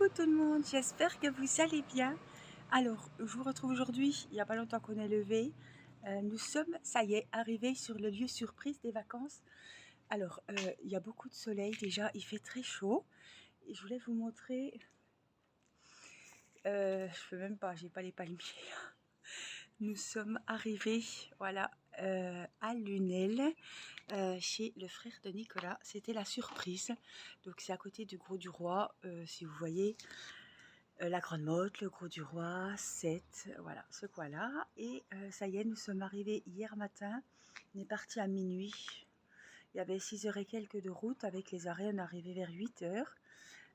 Coucou tout le monde, j'espère que vous allez bien. Alors, je vous retrouve aujourd'hui, il n'y a pas longtemps qu'on est levé. Nous sommes, ça y est, arrivés sur le lieu surprise des vacances. Alors, il y a beaucoup de soleil déjà, il fait très chaud. Et je voulais vous montrer, je peux même pas, j'ai pas les palmiers. Nous sommes arrivés, voilà, à Lunel, chez le frère de Nicolas. C'était la surprise. Donc c'est à côté du Grau du Roi, si vous voyez. La Grande Motte, le Grau du Roi, Sète, voilà, ce coin-là. Et ça y est, nous sommes arrivés hier matin. On est parti à minuit. Il y avait 6 heures et quelques de route. Avec les arrêts, on est arrivé vers 8 heures.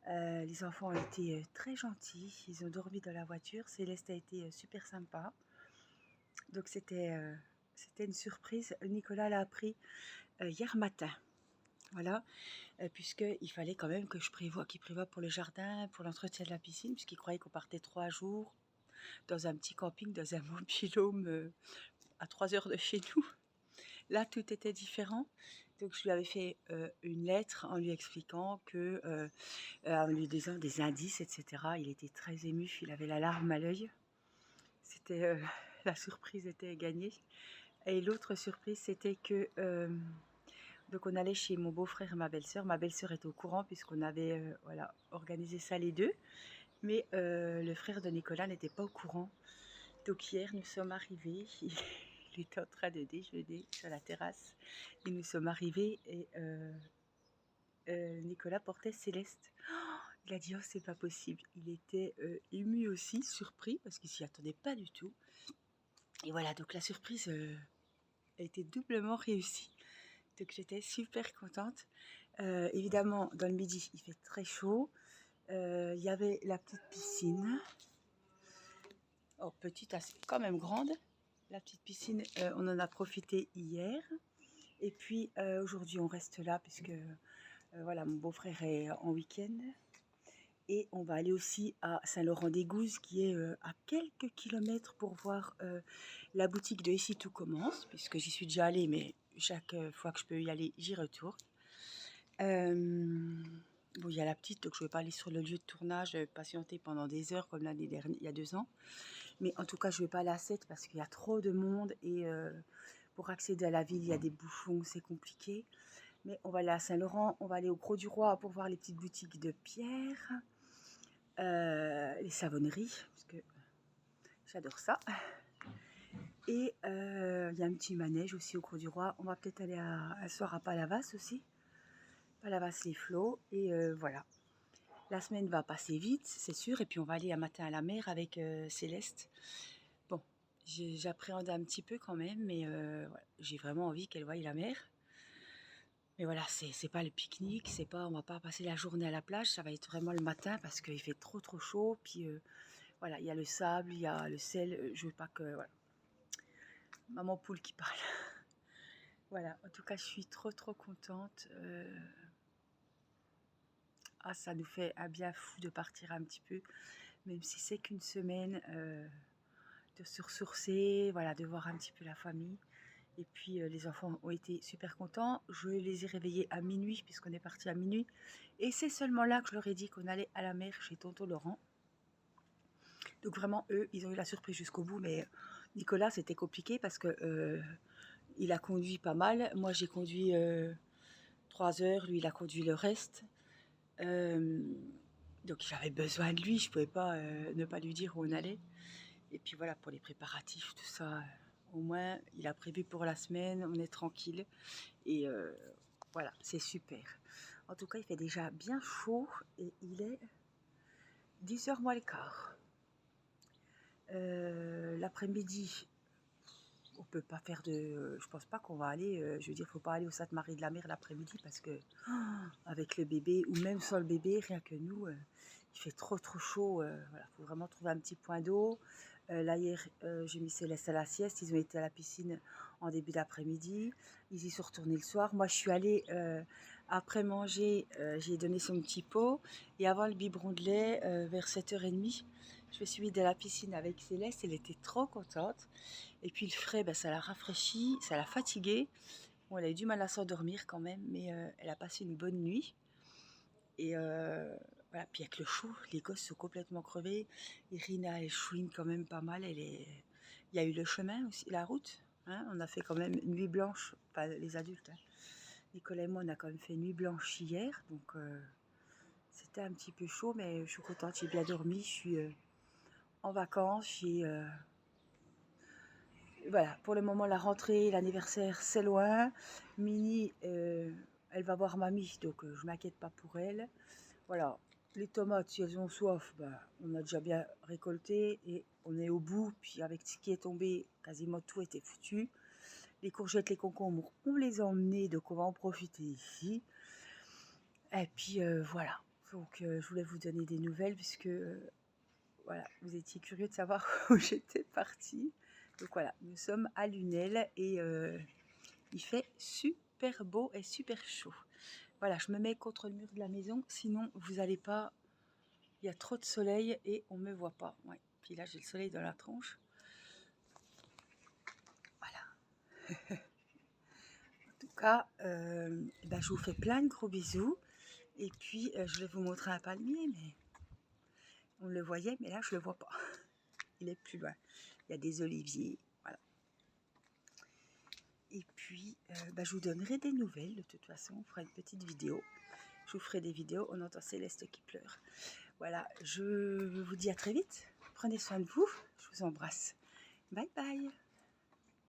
Les enfants ont été très gentils. Ils ont dormi dans la voiture. Céleste a été super sympa. Donc c'était une surprise. Nicolas l'a appris hier matin. Voilà, puisqu'il fallait quand même que qu'il prévoie pour le jardin, pour l'entretien de la piscine, puisqu'il croyait qu'on partait 3 jours dans un petit camping, dans un mobil-home à 3 heures de chez nous. Là, tout était différent. Donc, je lui avais fait une lettre en lui expliquant en lui disant des indices, etc. Il était très ému, il avait la larme à l'œil. C'était, la surprise était gagnée. Et l'autre surprise, c'était que donc on allait chez mon beau-frère et ma belle-sœur. Ma belle-sœur était au courant puisqu'on avait voilà, organisé ça les deux. Mais le frère de Nicolas n'était pas au courant. Donc hier, nous sommes arrivés. Il était en train de déjeuner sur la terrasse. Et nous sommes arrivés et Nicolas portait Céleste. Il a dit, oh, c'est pas possible. Il était ému aussi, surpris, parce qu'il s'y attendait pas du tout. Et voilà, donc la surprise a été doublement réussie. Donc j'étais super contente. Évidemment, dans le midi, il fait très chaud. Il y avait la petite piscine. Oh, petite, quand même grande. La petite piscine, on en a profité hier. Et puis aujourd'hui, on reste là puisque voilà, mon beau-frère est en week-end. Et on va aller aussi à Saint-Laurent-des-Gouzes, qui est à quelques kilomètres pour voir la boutique de Ici Tout Commence, puisque j'y suis déjà allée, mais chaque fois que je peux y aller, j'y retourne. Bon, il y a la petite, donc je ne vais pas aller sur le lieu de tournage, patienter pendant des heures comme l'année dernière, il y a 2 ans. Mais en tout cas, je ne vais pas aller à 7 parce qu'il y a trop de monde et pour accéder à la ville, il y a des bouchons, c'est compliqué. Mais on va aller à Saint-Laurent, on va aller au Grau du Roi pour voir les petites boutiques de pierre, les savonneries, parce que j'adore ça. Et il y a un petit manège aussi au Grau du Roi. On va peut-être aller un soir à Palavas aussi. Palavas-les-Flots. Et voilà. La semaine va passer vite, c'est sûr. Et puis on va aller un matin à la mer avec Céleste. Bon, j'appréhende un petit peu quand même, mais voilà, j'ai vraiment envie qu'elle voie la mer. Mais voilà, c'est pas le pique-nique, c'est pas, on va pas passer la journée à la plage, ça va être vraiment le matin parce qu'il fait trop chaud. Puis voilà, il y a le sable, il y a le sel. Je veux pas que voilà. Maman poule qui parle. Voilà, en tout cas, je suis trop contente. Ah, ça nous fait un bien fou de partir un petit peu, même si c'est qu'une semaine, de se ressourcer, voilà, de voir un petit peu la famille. Et puis les enfants ont été super contents. Je les ai réveillés à minuit puisqu'on est parti à minuit. Et c'est seulement là que je leur ai dit qu'on allait à la mer chez tonton Laurent. Donc vraiment, eux, ils ont eu la surprise jusqu'au bout. Mais Nicolas, c'était compliqué parce que il a conduit pas mal. Moi, j'ai conduit 3 heures. Lui, il a conduit le reste. Donc j'avais besoin de lui. Je pouvais pas ne pas lui dire où on allait. Et puis voilà, pour les préparatifs, tout ça, au moins, il a prévu pour la semaine, on est tranquille. Et voilà, c'est super. En tout cas, il fait déjà bien chaud et il est 10h moins le quart. L'après-midi, on peut pas faire de... Je pense pas qu'on va aller... je veux dire, faut pas aller au Sainte-Marie-de-la-Mer l'après-midi parce que avec le bébé, ou même sans le bébé, rien que nous, il fait trop chaud. Voilà, faut vraiment trouver un petit point d'eau. Là, hier, j'ai mis Céleste à la sieste. Ils ont été à la piscine en début d'après-midi. Ils y sont retournés le soir. Moi, je suis allée, après manger, j'ai donné son petit pot. Et avant le biberon de lait, vers 7h30, je me suis mise dans la piscine avec Céleste. Elle était trop contente. Et puis le frais, ben, ça l'a rafraîchi, ça l'a fatiguée. Bon, elle a eu du mal à s'endormir quand même, mais elle a passé une bonne nuit. Et Voilà, puis avec le chaud, les gosses sont complètement crevés. Irina, elle chouine quand même pas mal. Il y a eu le chemin aussi, la route. Hein, on a fait quand même une nuit blanche, pas les adultes. Hein. Nicolas et moi, on a quand même fait une nuit blanche hier. Donc, c'était un petit peu chaud, mais je suis contente. J'ai bien dormi. Je suis en vacances. Voilà, pour le moment, la rentrée, l'anniversaire, c'est loin. Mini, elle va voir mamie, donc je m'inquiète pas pour elle. Voilà, les tomates, si elles ont soif, ben, on a déjà bien récolté et on est au bout. Puis avec ce qui est tombé, quasiment tout était foutu. Les courgettes, les concombres, on les a emmenés, donc on va en profiter ici. Et puis voilà, donc je voulais vous donner des nouvelles puisque voilà, vous étiez curieux de savoir où j'étais partie. Donc voilà, nous sommes à Lunel et il fait super beau et super chaud. Voilà, je me mets contre le mur de la maison, sinon vous n'allez pas... Il y a trop de soleil et on ne me voit pas. Ouais. Puis là, j'ai le soleil dans la tronche. Voilà. En tout cas, ben, je vous fais plein de gros bisous. Et puis, je vais vous montrer un palmier, mais on le voyait, mais là, je ne le vois pas. Il est plus loin. Il y a des oliviers. Voilà. Et puis, ben, je vous donnerai des nouvelles. De toute façon, on fera une petite vidéo. Je vous ferai des vidéos. On entend Céleste qui pleure. Voilà, je vous dis à très vite. Prenez soin de vous. Je vous embrasse. Bye bye.